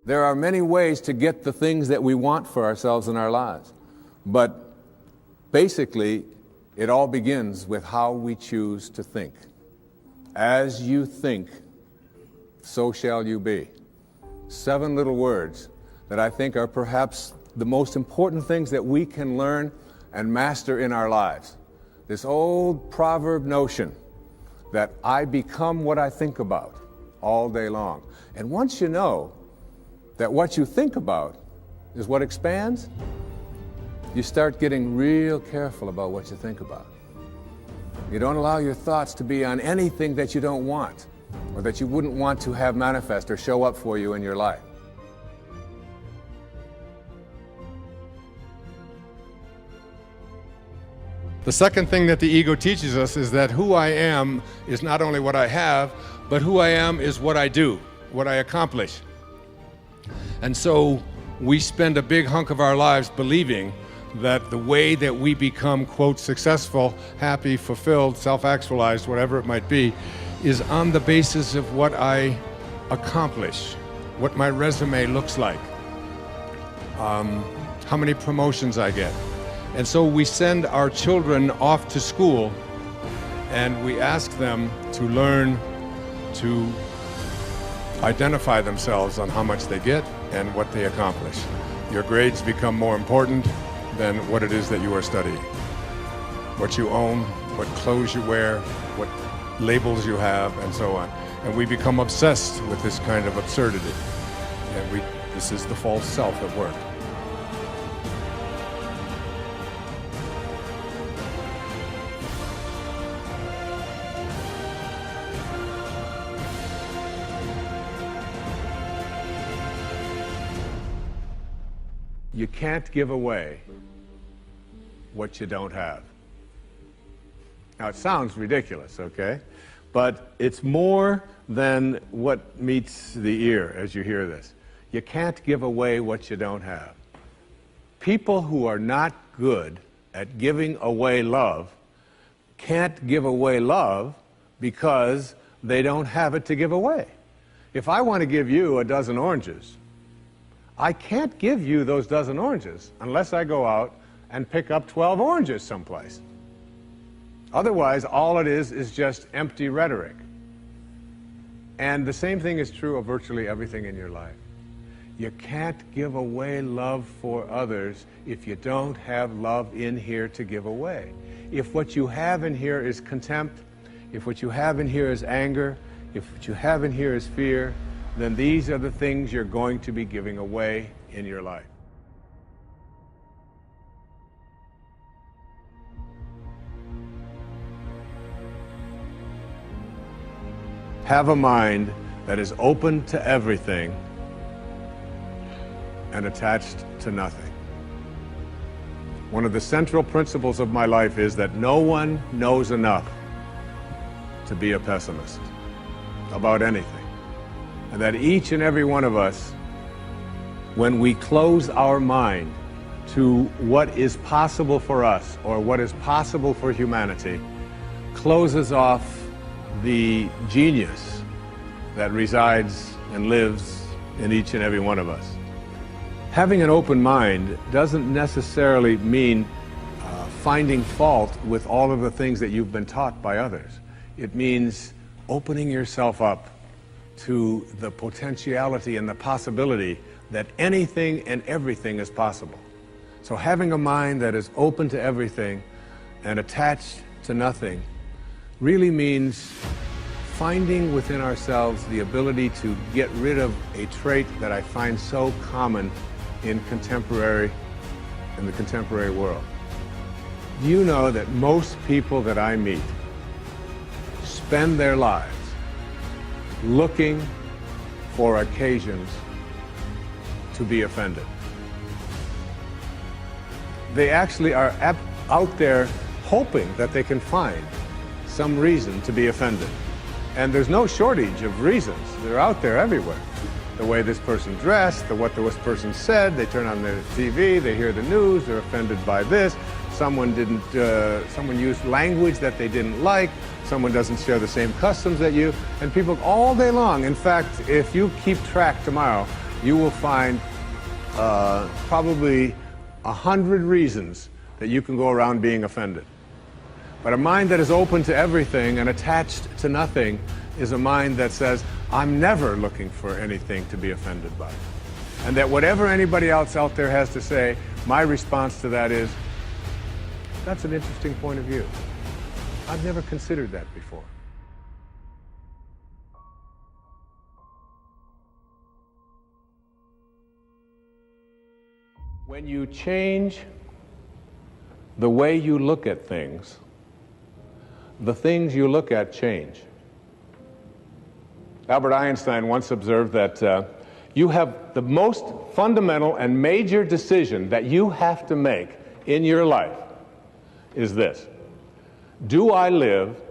There are many ways to get the things that we want for ourselves in our lives. But basically, it all begins with how we choose to think. As you think, so shall you be. 7 little words that I think are perhaps the most important things that we can learn and master in our lives. This old proverb notion that I become what I think about all day long. And once you know that what you think about is what expands, you start getting real careful about what you think about. You don't allow your thoughts to be on anything that you don't want or that you wouldn't want to have manifest or show up for you in your life. The second thing that the ego teaches us is that who I am is not only what I have, but who I am is what I do, what I accomplish. And so we spend a big hunk of our lives believing that the way that we become, quote, successful, happy, fulfilled, self-actualized, whatever it might be, is on the basis of what I accomplish, what my resume looks like, how many promotions I get. And so we send our children off to school and we ask them to learn to identify themselves on how much they get and what they accomplish. Your grades become more important than what it is that you are studying. What you own, what clothes you wear, what labels you have, and so on. And we become obsessed with this kind of absurdity. And this is the false self at work. You can't give away what you don't have. Now, it sounds ridiculous, okay? But it's more than what meets the ear as you hear this. You can't give away what you don't have. People who are not good at giving away love can't give away love because they don't have it to give away. If I want to give you a dozen oranges, I can't give you those dozen oranges unless I go out and pick up 12 oranges someplace. Otherwise, all it is just empty rhetoric. And the same thing is true of virtually everything in your life. You can't give away love for others if you don't have love in here to give away. If what you have in here is contempt, if what you have in here is anger, if what you have in here is fear, then these are the things you're going to be giving away in your life. Have a mind that is open to everything and attached to nothing. One of the central principles of my life is that no one knows enough to be a pessimist about anything. And that each and every one of us, when we close our mind to what is possible for us or what is possible for humanity, closes off the genius that resides and lives in each and every one of us. Having an open mind doesn't necessarily mean finding fault with all of the things that you've been taught by others. It means opening yourself up to the potentiality and the possibility that anything and everything is possible. So having a mind that is open to everything and attached to nothing really means finding within ourselves the ability to get rid of a trait that I find so common in the contemporary world. Do you know that most people that I meet spend their lives looking for occasions to be offended? They actually are out there hoping that they can find some reason to be offended. And there's no shortage of reasons. They're out there everywhere. The way this person dressed, what this person said, they turn on their TV, they hear the news, they're offended by this. Someone used language that they didn't like. Someone doesn't share the same customs that you. And people all day long, in fact, if you keep track tomorrow, you will find probably 100 reasons that you can go around being offended. But a mind that is open to everything and attached to nothing is a mind that says, I'm never looking for anything to be offended by. And that whatever anybody else out there has to say, my response to that is, that's an interesting point of view. I've never considered that before. When you change the way you look at things, the things you look at change. Albert Einstein once observed that you have the most fundamental and major decision that you have to make in your life is this: do I live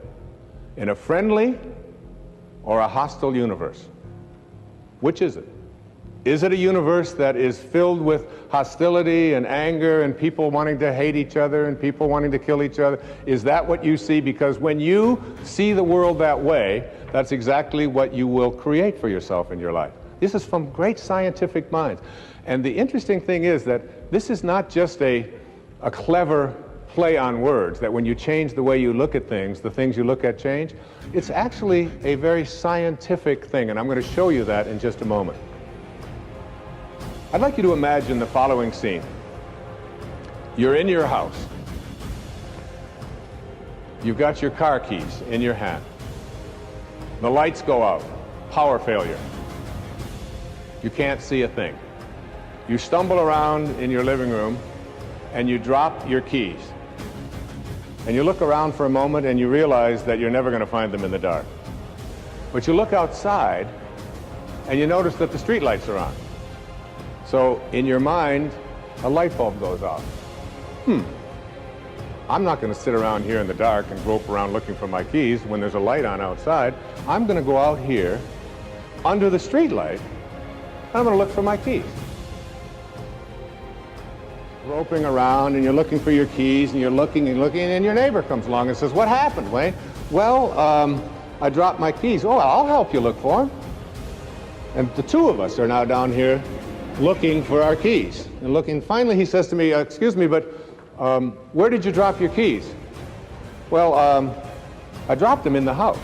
in a friendly or a hostile universe? Which is it? Is it a universe that is filled with hostility and anger and people wanting to hate each other and people wanting to kill each other? Is that what you see? Because when you see the world that way, that's exactly what you will create for yourself in your life. This is from great scientific minds. And the interesting thing is that this is not just a clever play on words, that when you change the way you look at things, the things you look at change. It's actually a very scientific thing, and I'm going to show you that in just a moment. I'd like you to imagine the following scene. You're in your house. You've got your car keys in your hand. The lights go out. Power failure. You can't see a thing. You stumble around in your living room and you drop your keys. And you look around for a moment and you realize that you're never going to find them in the dark. But you look outside and you notice that the street lights are on. So in your mind, a light bulb goes off. I'm not going to sit around here in the dark and grope around looking for my keys when there's a light on outside. I'm going to go out here under the street light and I'm going to look for my keys. Groping around and you're looking for your keys and you're looking and looking, and your neighbor comes along and says, what happened, Wayne? Well, I dropped my keys. Oh, I'll help you look for them. And the two of us are now down here looking for our keys and looking. Finally, he says to me, excuse me, but where did you drop your keys? Well, I dropped them in the house.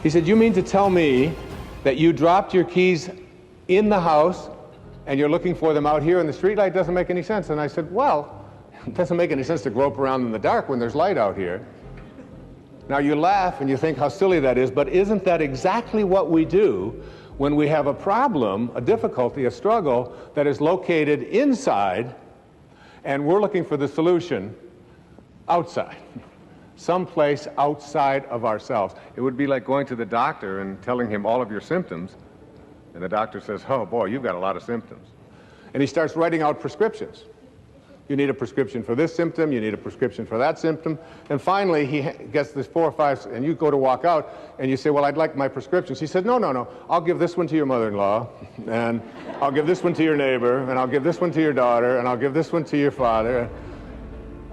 He said, you mean to tell me that you dropped your keys in the house and you're looking for them out here in the streetlight? Doesn't make any sense. And I said, well, it doesn't make any sense to grope around in the dark when there's light out here. Now you laugh and you think how silly that is, but isn't that exactly what we do when we have a problem, a difficulty, a struggle that is located inside, and we're looking for the solution outside, someplace outside of ourselves? It would be like going to the doctor and telling him all of your symptoms, and the doctor says, oh boy, you've got a lot of symptoms. And he starts writing out prescriptions. You need a prescription for this symptom, you need a prescription for that symptom, and finally he gets this 4 or 5, and you go to walk out, and you say, well, I'd like my prescriptions. He said, no, I'll give this one to your mother-in-law, and I'll give this one to your neighbor, and I'll give this one to your daughter, and I'll give this one to your father.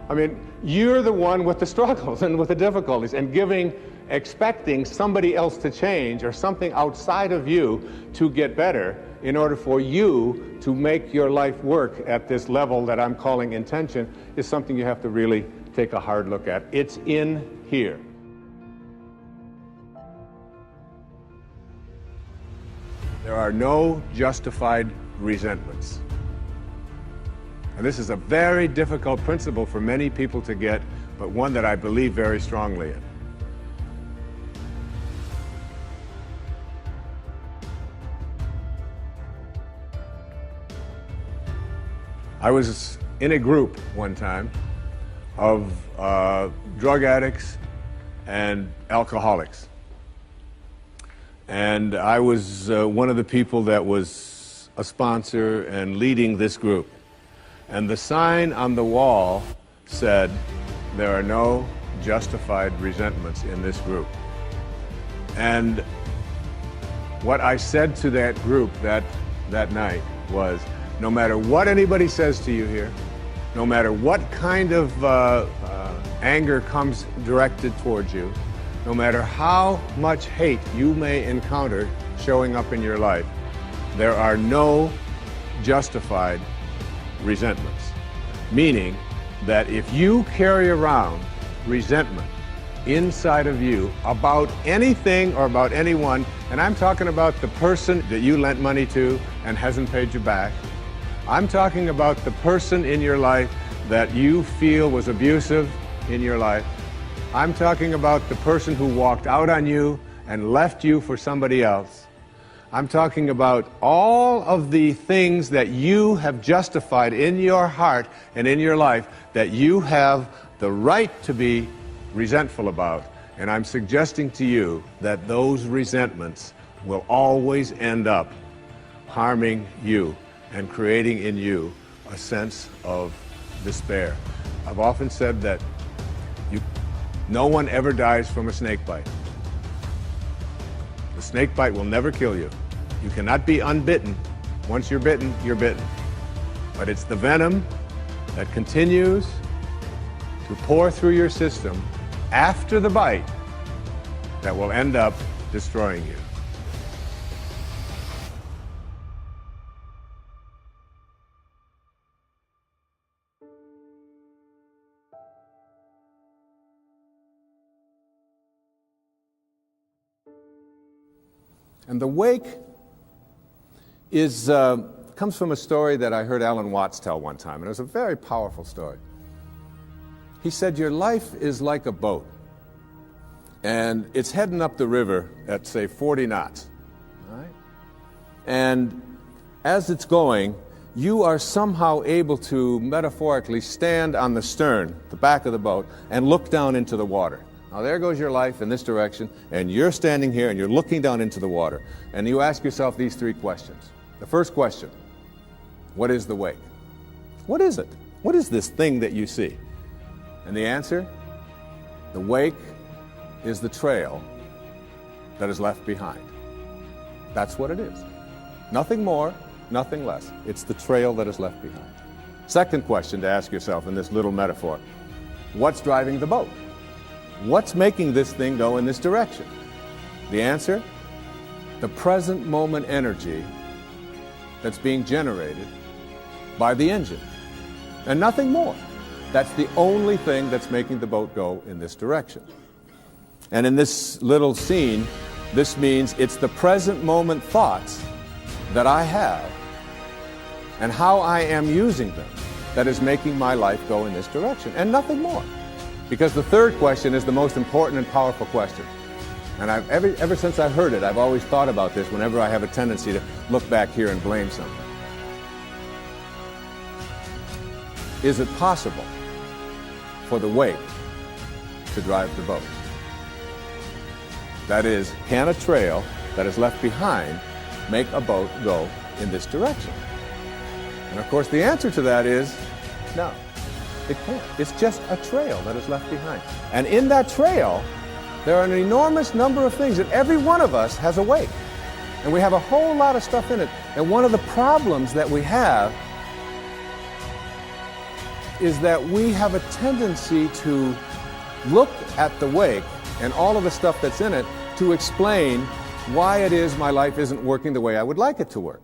I mean, you're the one with the struggles and with the difficulties, and expecting somebody else to change or something outside of you to get better in order for you to make your life work at this level that I'm calling intention is something you have to really take a hard look at. It's in here. There are no justified resentments. And this is a very difficult principle for many people to get, but one that I believe very strongly in. I was in a group one time of drug addicts and alcoholics. And I was one of the people that was a sponsor and leading this group. And the sign on the wall said, there are no justified resentments in this group. And what I said to that group that night was, no matter what anybody says to you here, no matter what kind of anger comes directed towards you, no matter how much hate you may encounter showing up in your life, there are no justified resentments. Meaning that if you carry around resentment inside of you about anything or about anyone, and I'm talking about the person that you lent money to and hasn't paid you back. I'm talking about the person in your life that you feel was abusive in your life. I'm talking about the person who walked out on you and left you for somebody else. I'm talking about all of the things that you have justified in your heart and in your life that you have the right to be resentful about. And I'm suggesting to you that those resentments will always end up harming you and creating in you a sense of despair. I've often said that no one ever dies from a snake bite. The snake bite will never kill you. You cannot be unbitten. Once you're bitten, you're bitten. But it's the venom that continues to pour through your system after the bite that will end up destroying you. And the wake comes from a story that I heard Alan Watts tell one time, and it was a very powerful story. He said, your life is like a boat, and it's heading up the river at, say, 40 knots. All right? And as it's going, you are somehow able to metaphorically stand on the stern, the back of the boat, and look down into the water. Now there goes your life in this direction, and you're standing here and you're looking down into the water, and you ask yourself these three questions. The first question, what is the wake? What is it? What is this thing that you see? And the answer, the wake is the trail that is left behind. That's what it is. Nothing more, nothing less. It's the trail that is left behind. Second question to ask yourself in this little metaphor, what's driving the boat? What's making this thing go in this direction? The answer, the present moment energy that's being generated by the engine, and nothing more. That's the only thing that's making the boat go in this direction. And in this little scene, this means it's the present moment thoughts that I have and how I am using them that is making my life go in this direction, and nothing more. Because the third question is the most important and powerful question. And ever since I heard it, I've always thought about this whenever I have a tendency to look back here and blame something. Is it possible for the wake to drive the boat? That is, can a trail that is left behind make a boat go in this direction? And of course the answer to that is no, it can't. It's just a trail that is left behind. And in that trail, there are an enormous number of things, and every one of us has a wake. And we have a whole lot of stuff in it. And one of the problems that we have is that we have a tendency to look at the wake and all of the stuff that's in it to explain why it is my life isn't working the way I would like it to work.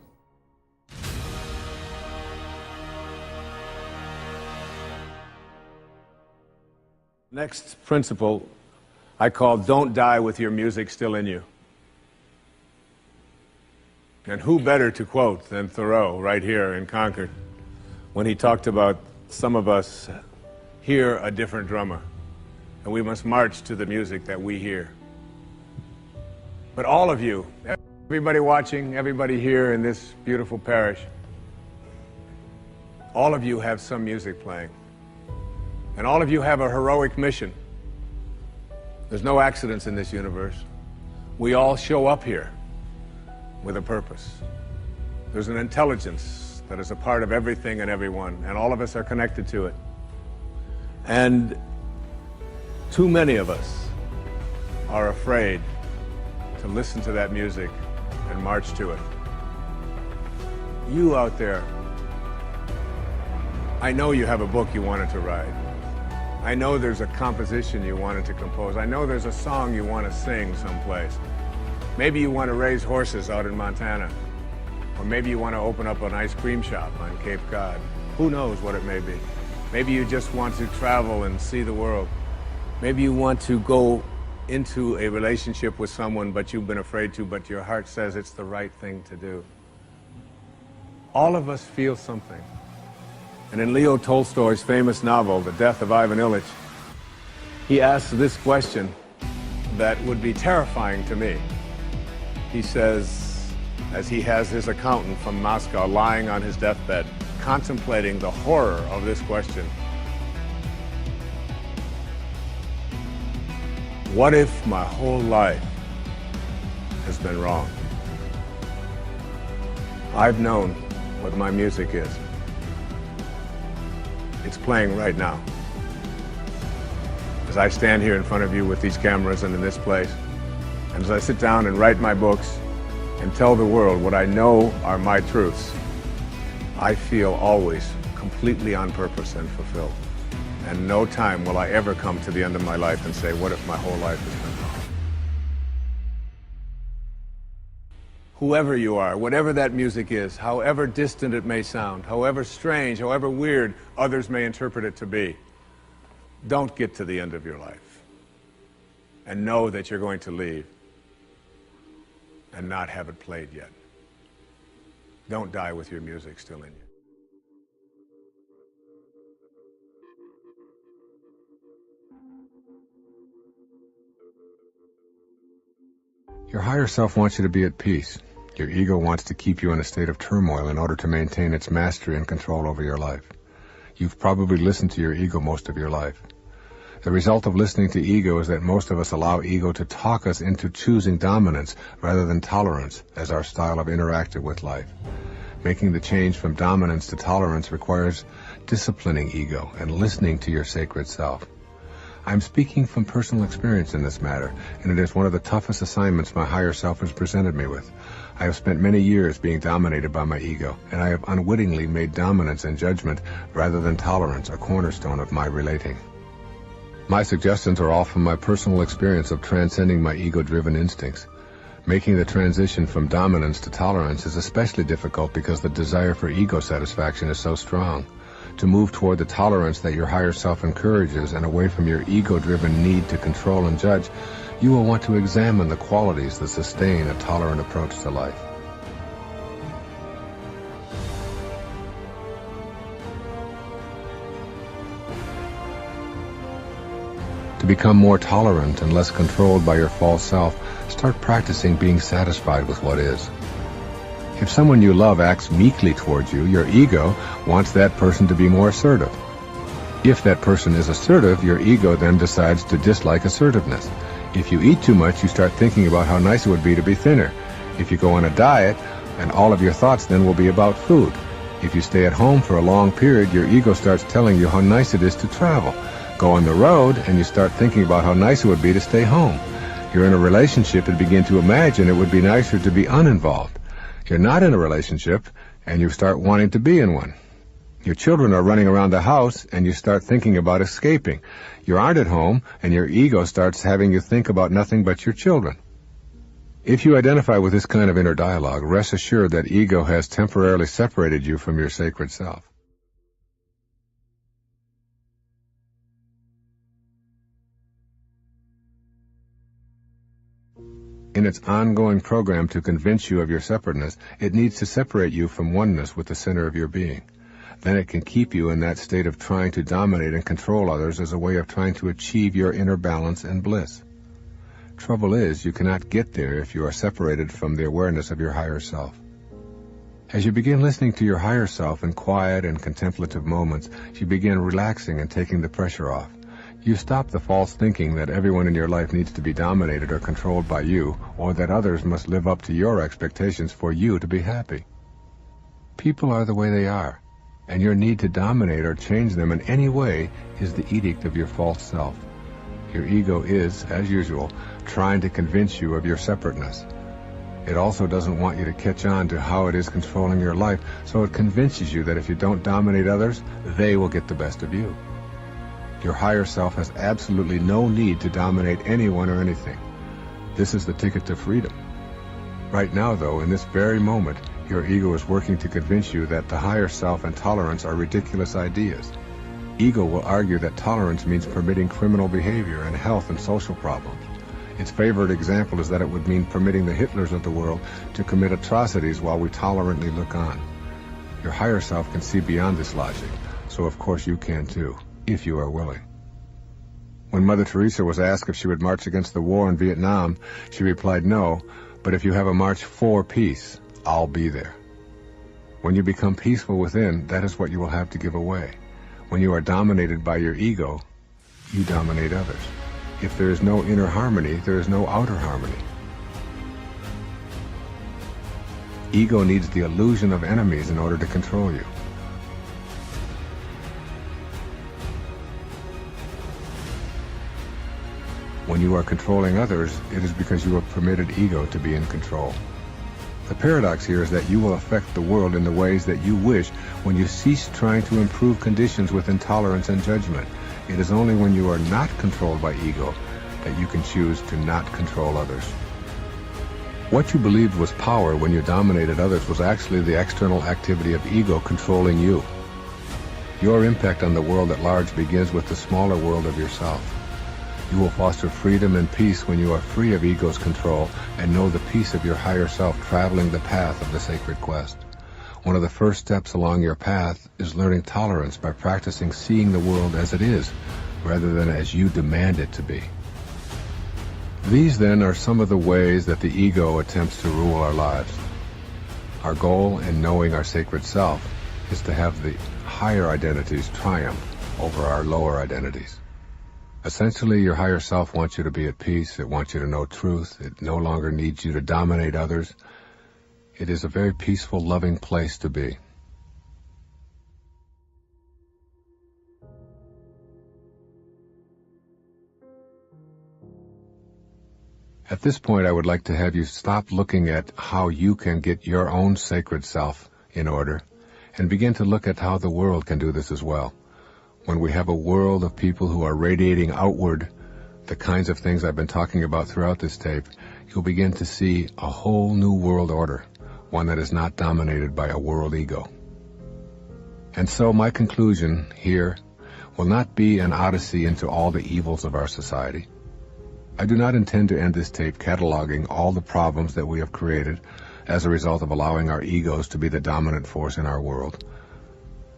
Next principle I call don't die with your music still in you. And who better to quote than Thoreau right here in Concord when he talked about some of us hear a different drummer and we must march to the music that we hear. But all of you, everybody watching, everybody here in this beautiful parish, all of you have some music playing. And all of you have a heroic mission. There's no accidents in this universe. We all show up here with a purpose. There's an intelligence that is a part of everything and everyone, and all of us are connected to it. And too many of us are afraid to listen to that music and march to it. You out there, I know you have a book you wanted to write. I know there's a composition you wanted to compose. I know there's a song you want to sing someplace. Maybe you want to raise horses out in Montana. Or maybe you want to open up an ice cream shop on Cape Cod. Who knows what it may be? Maybe you just want to travel and see the world. Maybe you want to go into a relationship with someone, but you've been afraid to, but your heart says it's the right thing to do. All of us feel something. And in Leo Tolstoy's famous novel, The Death of Ivan Ilyich, he asks this question that would be terrifying to me. He says, as he has his accountant from Moscow lying on his deathbed, contemplating the horror of this question, what if my whole life has been wrong? I've known what my music is. It's playing right now. As I stand here in front of you with these cameras and in this place, and as I sit down and write my books and tell the world what I know are my truths, I feel always completely on purpose and fulfilled. And no time will I ever come to the end of my life and say, what if my whole life has been wrong? Whoever you are, whatever that music is, however distant it may sound, however strange, however weird others may interpret it to be, don't get to the end of your life and know that you're going to leave and not have it played yet. Don't die with your music still in you. Your higher self wants you to be at peace. Your ego wants to keep you in a state of turmoil in order to maintain its mastery and control over your life. You've probably listened to your ego most of your life. The result of listening to ego is that most of us allow ego to talk us into choosing dominance rather than tolerance as our style of interacting with life. Making the change from dominance to tolerance requires disciplining ego and listening to your sacred self. I'm speaking from personal experience in this matter, and it is one of the toughest assignments my higher self has presented me with. I have spent many years being dominated by my ego, and I have unwittingly made dominance and judgment rather than tolerance a cornerstone of my relating. My suggestions are all from my personal experience of transcending my ego-driven instincts. Making the transition from dominance to tolerance is especially difficult because the desire for ego satisfaction is so strong. To move toward the tolerance that your higher self encourages and away from your ego-driven need to control and judge, you will want to examine the qualities that sustain a tolerant approach to life. To become more tolerant and less controlled by your false self, start practicing being satisfied with what is. If someone you love acts meekly towards you, your ego wants that person to be more assertive. If that person is assertive, your ego then decides to dislike assertiveness. If you eat too much, you start thinking about how nice it would be to be thinner. If you go on a diet, and all of your thoughts then will be about food. If you stay at home for a long period, your ego starts telling you how nice it is to travel. Go on the road, and you start thinking about how nice it would be to stay home. You're in a relationship and begin to imagine it would be nicer to be uninvolved. You're not in a relationship, and you start wanting to be in one. Your children are running around the house, and you start thinking about escaping. You aren't at home, and your ego starts having you think about nothing but your children. If you identify with this kind of inner dialogue, rest assured that ego has temporarily separated you from your sacred self. In its ongoing program to convince you of your separateness, it needs to separate you from oneness with the center of your being. Then it can keep you in that state of trying to dominate and control others as a way of trying to achieve your inner balance and bliss. Trouble is, you cannot get there if you are separated from the awareness of your higher self. As you begin listening to your higher self in quiet and contemplative moments, you begin relaxing and taking the pressure off. You stop the false thinking that everyone in your life needs to be dominated or controlled by you, or that others must live up to your expectations for you to be happy. People are the way they are, and your need to dominate or change them in any way is the edict of your false self. Your ego is, as usual, trying to convince you of your separateness. It also doesn't want you to catch on to how it is controlling your life, so it convinces you that if you don't dominate others, they will get the best of you. Your higher self has absolutely no need to dominate anyone or anything. This is the ticket to freedom. Right now, though, in this very moment, Your ego is working to convince you that the higher self and tolerance are ridiculous ideas. Ego will argue that tolerance means permitting criminal behavior and health and social problems. Its favorite example is that it would mean permitting the Hitlers of the world to commit atrocities while we tolerantly look on. Your higher self can see beyond this logic, so of course you can too, if you are willing. When Mother Teresa was asked if she would march against the war in Vietnam, she replied, "No, but if you have a march for peace, I'll be there." When you become peaceful within, that is what you will have to give away. When you are dominated by your ego, you dominate others. If there is no inner harmony, there is no outer harmony. Ego needs the illusion of enemies in order to control you. When you are controlling others, it is because you have permitted ego to be in control. The paradox here is that you will affect the world in the ways that you wish when you cease trying to improve conditions with intolerance and judgment. It is only when you are not controlled by ego that you can choose to not control others. What you believed was power when you dominated others was actually the external activity of ego controlling you. Your impact on the world at large begins with the smaller world of yourself. You will foster freedom and peace when you are free of ego's control and know the peace of your higher self traveling the path of the sacred quest. One of the first steps along your path is learning tolerance by practicing seeing the world as it is, rather than as you demand it to be. These, then, are some of the ways that the ego attempts to rule our lives. Our goal in knowing our sacred self is to have the higher identities triumph over our lower identities. Essentially, your higher self wants you to be at peace. It wants you to know truth. It no longer needs you to dominate others. It is a very peaceful, loving place to be. At this point, I would like to have you stop looking at how you can get your own sacred self in order and begin to look at how the world can do this as well. When we have a world of people who are radiating outward the kinds of things I've been talking about throughout this tape, you'll begin to see a whole new world order, one that is not dominated by a world ego. And so my conclusion here will not be an odyssey into all the evils of our society. I do not intend to end this tape cataloging all the problems that we have created as a result of allowing our egos to be the dominant force in our world.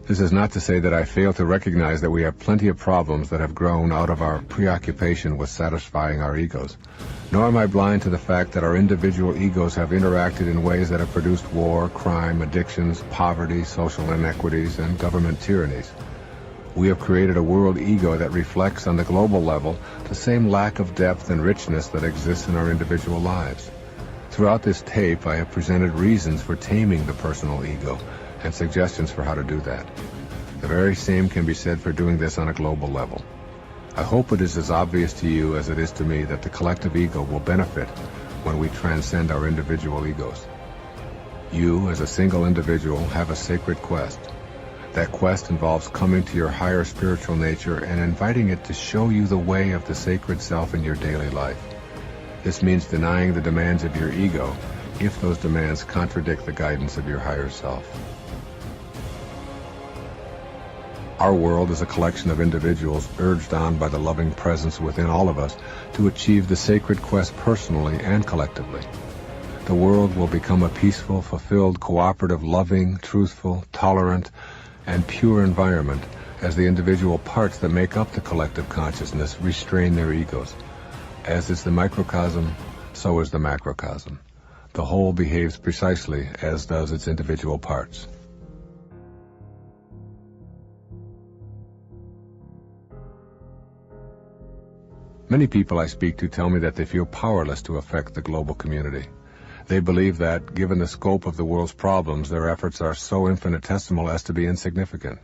This is not to say that I fail to recognize that we have plenty of problems that have grown out of our preoccupation with satisfying our egos. Nor am I blind to the fact that our individual egos have interacted in ways that have produced war, crime, addictions, poverty, social inequities, and government tyrannies. We have created a world ego that reflects on the global level the same lack of depth and richness that exists in our individual lives. Throughout this tape, I have presented reasons for taming the personal ego and suggestions for how to do that. The very same can be said for doing this on a global level. I hope it is as obvious to you as it is to me that the collective ego will benefit when we transcend our individual egos. You, as a single individual, have a sacred quest. That quest involves coming to your higher spiritual nature and inviting it to show you the way of the sacred self in your daily life. This means denying the demands of your ego if those demands contradict the guidance of your higher self. Our world is a collection of individuals urged on by the loving presence within all of us to achieve the sacred quest personally and collectively. The world will become a peaceful, fulfilled, cooperative, loving, truthful, tolerant, and pure environment as the individual parts that make up the collective consciousness restrain their egos. As is the microcosm, so is the macrocosm. The whole behaves precisely as does its individual parts. Many people I speak to tell me that they feel powerless to affect the global community. They believe that, given the scope of the world's problems, their efforts are so infinitesimal as to be insignificant.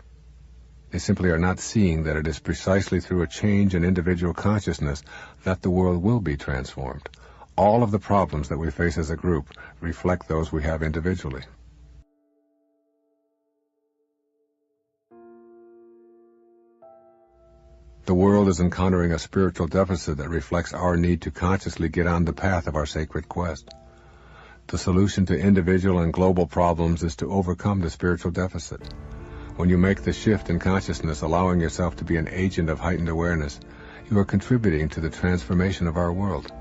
They simply are not seeing that it is precisely through a change in individual consciousness that the world will be transformed. All of the problems that we face as a group reflect those we have individually. The world is encountering a spiritual deficit that reflects our need to consciously get on the path of our sacred quest. The solution to individual and global problems is to overcome the spiritual deficit. When you make the shift in consciousness, allowing yourself to be an agent of heightened awareness, you are contributing to the transformation of our world.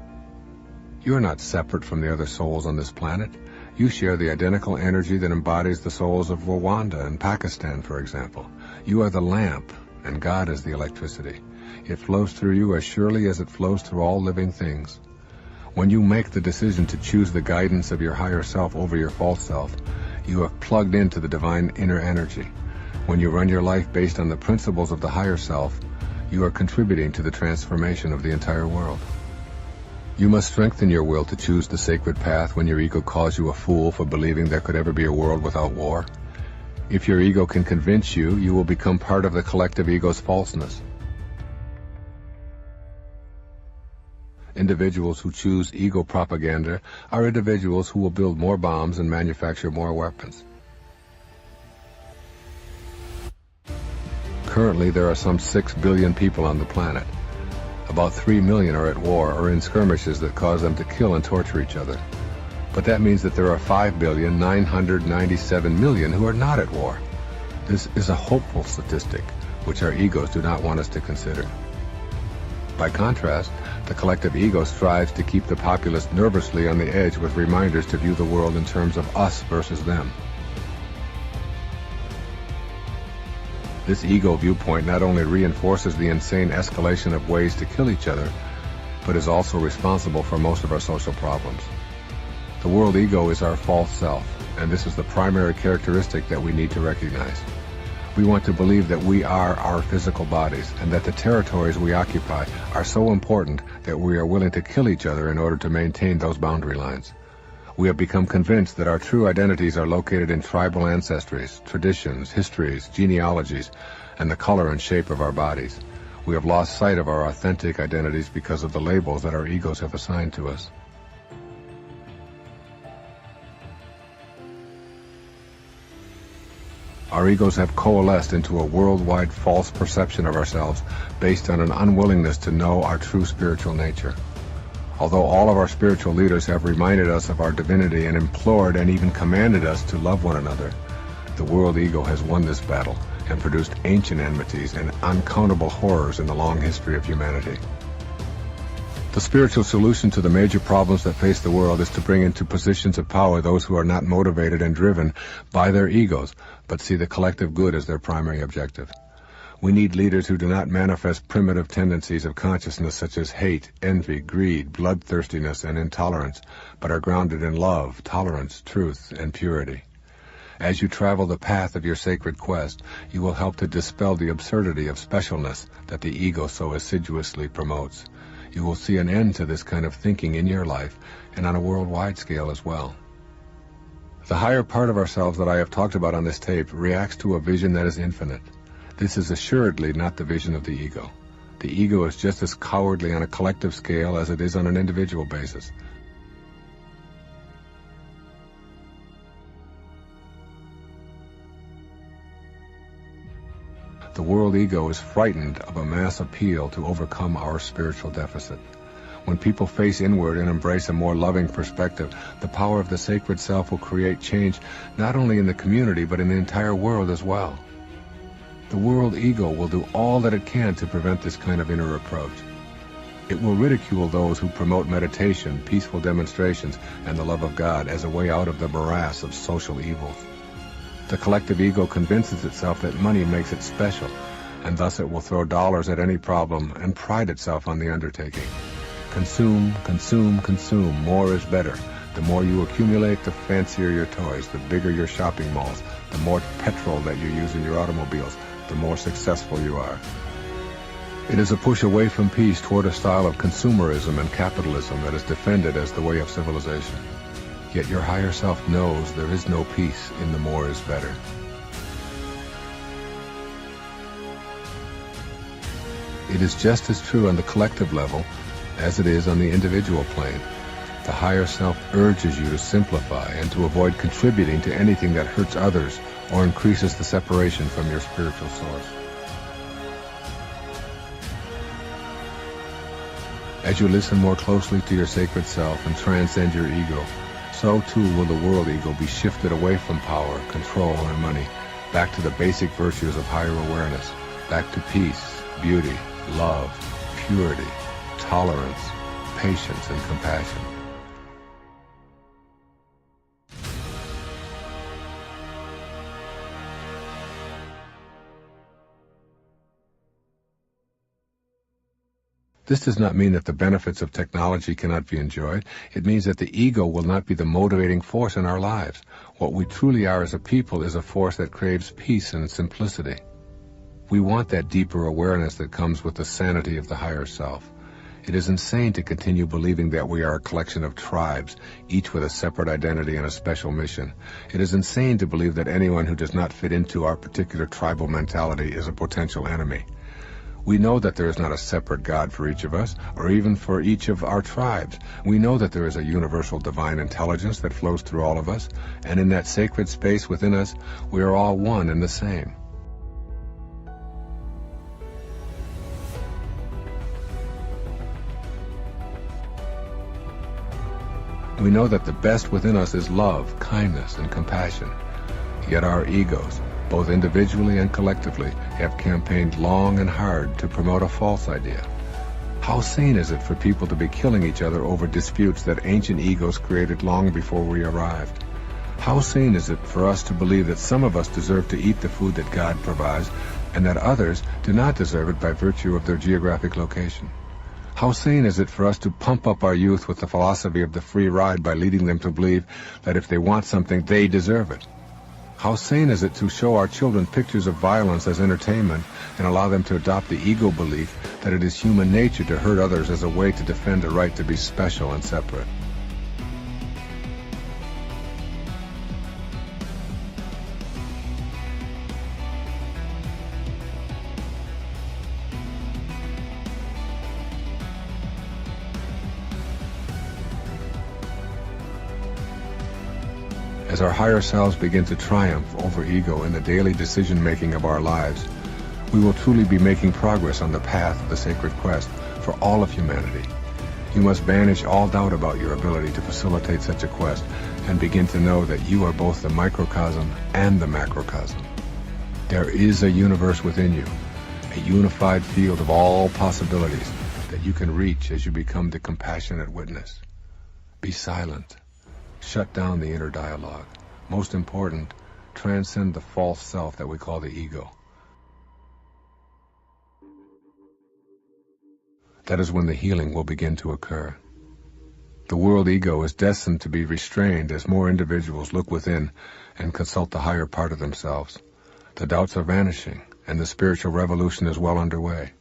You are not separate from the other souls on this planet. You share the identical energy that embodies the souls of Rwanda and Pakistan, for example. You are the lamp, and God is the electricity. It flows through you as surely as it flows through all living things. When you make the decision to choose the guidance of your higher self over your false self, you have plugged into the divine inner energy. When you run your life based on the principles of the higher self, you are contributing to the transformation of the entire world. You must strengthen your will to choose the sacred path when your ego calls you a fool for believing there could ever be a world without war. If your ego can convince you, you will become part of the collective ego's falseness. Individuals who choose ego propaganda are individuals who will build more bombs and manufacture more weapons. Currently, there are some 6 billion people on the planet. About 3 million are at war or in skirmishes that cause them to kill and torture each other. But that means that there are 5,997,000,000 who are not at war. This is a hopeful statistic, which our egos do not want us to consider. By contrast, the collective ego strives to keep the populace nervously on the edge with reminders to view the world in terms of us versus them. This ego viewpoint not only reinforces the insane escalation of ways to kill each other, but is also responsible for most of our social problems. The world ego is our false self, and this is the primary characteristic that we need to recognize. We want to believe that we are our physical bodies, and that the territories we occupy are so important that we are willing to kill each other in order to maintain those boundary lines. We have become convinced that our true identities are located in tribal ancestries, traditions, histories, genealogies, and the color and shape of our bodies. We have lost sight of our authentic identities because of the labels that our egos have assigned to us. Our egos have coalesced into a worldwide false perception of ourselves based on an unwillingness to know our true spiritual nature. Although all of our spiritual leaders have reminded us of our divinity and implored and even commanded us to love one another, the world ego has won this battle and produced ancient enmities and uncountable horrors in the long history of humanity. The spiritual solution to the major problems that face the world is to bring into positions of power those who are not motivated and driven by their egos, but see the collective good as their primary objective. We need leaders who do not manifest primitive tendencies of consciousness such as hate, envy, greed, bloodthirstiness, and intolerance, but are grounded in love, tolerance, truth, and purity. As you travel the path of your sacred quest, you will help to dispel the absurdity of specialness that the ego so assiduously promotes. You will see an end to this kind of thinking in your life and on a worldwide scale as well. The higher part of ourselves that I have talked about on this tape reacts to a vision that is infinite. This is assuredly not the vision of the ego. The ego is just as cowardly on a collective scale as it is on an individual basis. The world ego is frightened of a mass appeal to overcome our spiritual deficit. When people face inward and embrace a more loving perspective, the power of the sacred self will create change not only in the community but in the entire world as well. The world ego will do all that it can to prevent this kind of inner approach. It will ridicule those who promote meditation, peaceful demonstrations, and the love of God as a way out of the morass of social evils. The collective ego convinces itself that money makes it special, and thus it will throw dollars at any problem and pride itself on the undertaking. Consume, consume, consume. More is better. The more you accumulate, the fancier your toys, the bigger your shopping malls, the more petrol that you use in your automobiles, the more successful you are. It is a push away from peace toward a style of consumerism and capitalism that is defended as the way of civilization. Yet your higher self knows there is no peace in the more is better. It is just as true on the collective level as it is on the individual plane. The higher self urges you to simplify and to avoid contributing to anything that hurts others or increases the separation from your spiritual source. As you listen more closely to your sacred self and transcend your ego, so too will the world ego be shifted away from power, control, and money, back to the basic virtues of higher awareness, back to peace, beauty, love, purity, tolerance, patience, and compassion. This does not mean that the benefits of technology cannot be enjoyed. It means that the ego will not be the motivating force in our lives. What we truly are as a people is a force that craves peace and simplicity. We want that deeper awareness that comes with the sanity of the higher self. It is insane to continue believing that we are a collection of tribes, each with a separate identity and a special mission. It is insane to believe that anyone who does not fit into our particular tribal mentality is a potential enemy. We know that there is not a separate God for each of us, or even for each of our tribes. We know that there is a universal divine intelligence that flows through all of us, and in that sacred space within us, we are all one and the same. We know that the best within us is love, kindness, and compassion. Yet our egos, both individually and collectively, have campaigned long and hard to promote a false idea. How sane is it for people to be killing each other over disputes that ancient egos created long before we arrived? How sane is it for us to believe that some of us deserve to eat the food that God provides, and that others do not deserve it by virtue of their geographic location? How sane is it for us to pump up our youth with the philosophy of the free ride by leading them to believe that if they want something, they deserve it? How sane is it to show our children pictures of violence as entertainment and allow them to adopt the ego belief that it is human nature to hurt others as a way to defend a right to be special and separate? As our higher selves begin to triumph over ego in the daily decision-making of our lives, we will truly be making progress on the path of the sacred quest for all of humanity. You must banish all doubt about your ability to facilitate such a quest and begin to know that you are both the microcosm and the macrocosm. There is a universe within you, a unified field of all possibilities that you can reach as you become the compassionate witness. Be silent. Shut down the inner dialogue. Most important, transcend the false self that we call the ego. That is when the healing will begin to occur. The world ego is destined to be restrained as more individuals look within and consult the higher part of themselves. The doubts are vanishing, and the spiritual revolution is well underway.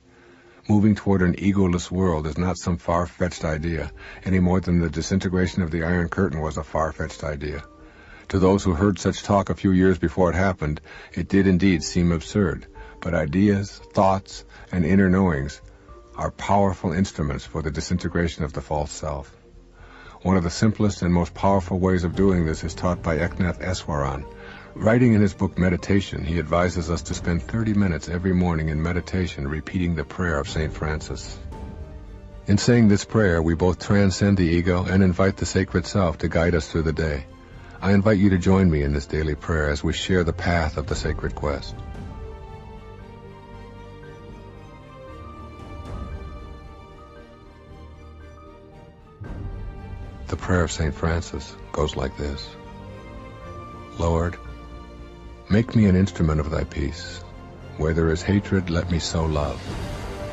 Moving toward an egoless world is not some far-fetched idea, any more than the disintegration of the Iron Curtain was a far-fetched idea. To those who heard such talk a few years before it happened, it did indeed seem absurd, but ideas, thoughts, and inner knowings are powerful instruments for the disintegration of the false self. One of the simplest and most powerful ways of doing this is taught by Eknath Eswaran. Writing in his book Meditation, he advises us to spend 30 minutes every morning in meditation repeating the prayer of St. Francis. In saying this prayer, we both transcend the ego and invite the sacred self to guide us through the day. I invite you to join me in this daily prayer as we share the path of the sacred quest. The prayer of St. Francis goes like this. Lord, make me an instrument of thy peace. Where there is hatred, let me sow love.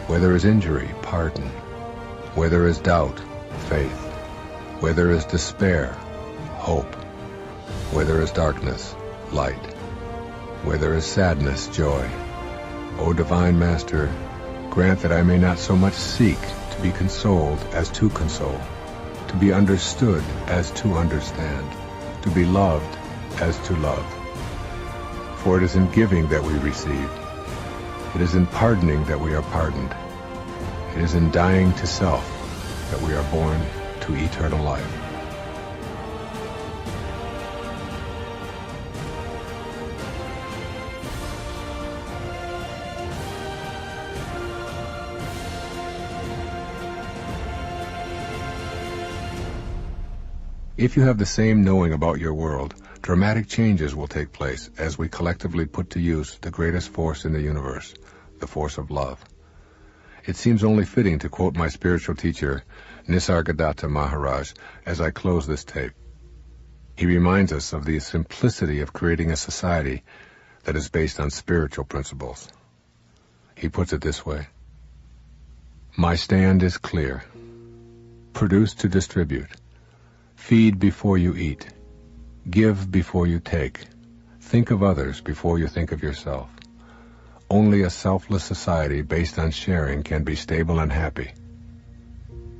Where there is injury, pardon. Where there is doubt, faith. Where there is despair, hope. Where there is darkness, light. Where there is sadness, joy. O Divine Master, grant that I may not so much seek to be consoled as to console, to be understood as to understand, to be loved as to love. For it is in giving that we receive. It is in pardoning that we are pardoned. It is in dying to self that we are born to eternal life. If you have the same knowing about your world, dramatic changes will take place as we collectively put to use the greatest force in the universe, the force of love. It seems only fitting to quote my spiritual teacher, Nisargadatta Maharaj, as I close this tape. He reminds us of the simplicity of creating a society that is based on spiritual principles. He puts it this way: "My stand is clear. Produce to distribute. Feed before you eat. Give before you take. Think of others before you think of yourself. Only a selfless society based on sharing can be stable and happy.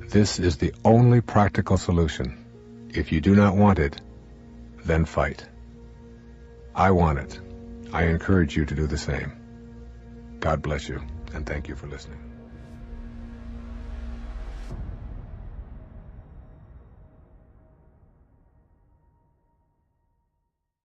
This is the only practical solution. If you do not want it, then fight. I want it. I encourage you to do the same. God bless you, and thank you for listening."